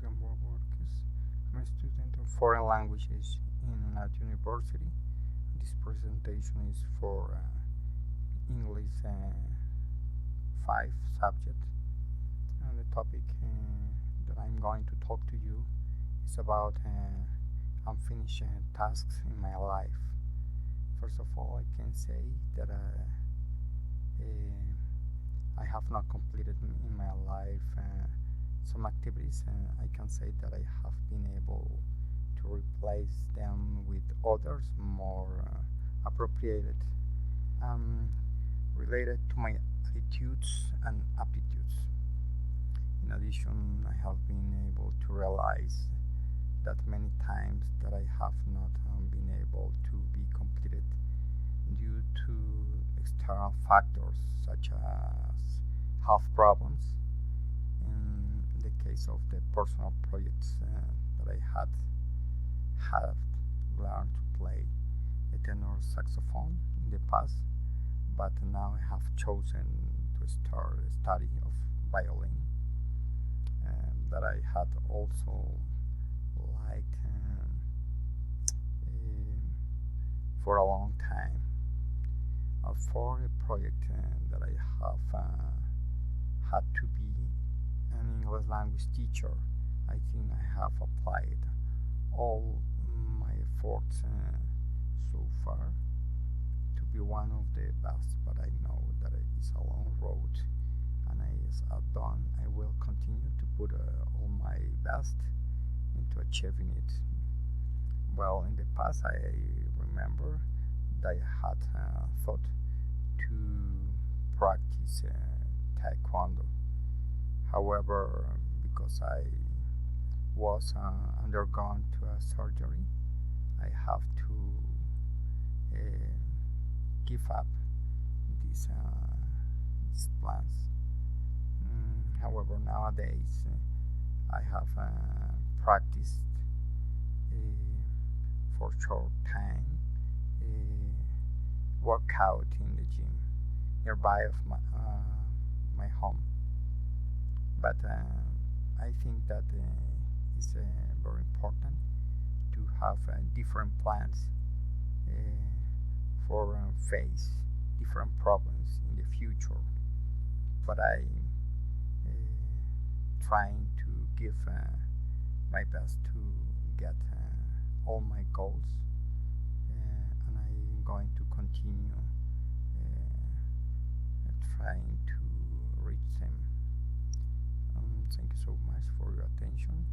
Gamboa Borges. I'm a student of foreign languages in a university. This presentation is for English 5 subject, and the topic that I'm going to talk to you is about unfinished tasks in my life. First of all, I can say that I have not completed in my life some activities, and I can say that I have been able to replace them with others more appropriated, um, related to my attitudes and aptitudes. In addition, I have been able to realize that many times that I have not been able to be completed due to external factors such as health problems. In the case of the personal projects that I have learned to play the tenor saxophone in the past, but now I have chosen to start a study of violin, that I had also liked for a long time. For a project that I have had to be an English language teacher, I think I have applied all my efforts so far to be one of the best, but I know that it is a long road, and as I've done, I will continue to put all my best into achieving it. Well, in the past, I remember that I had thought to practice taekwondo. However, because I was undergone to a surgery, I have to uh, give up these plans. However, nowadays I have practiced for short time workout in the gym nearby of my home. But I think that it's very important to have different plans uh, for face different problems in the future. But I trying to give my best to get all my goals, and I'm going to continue trying to reach them. Thank you so much for your attention.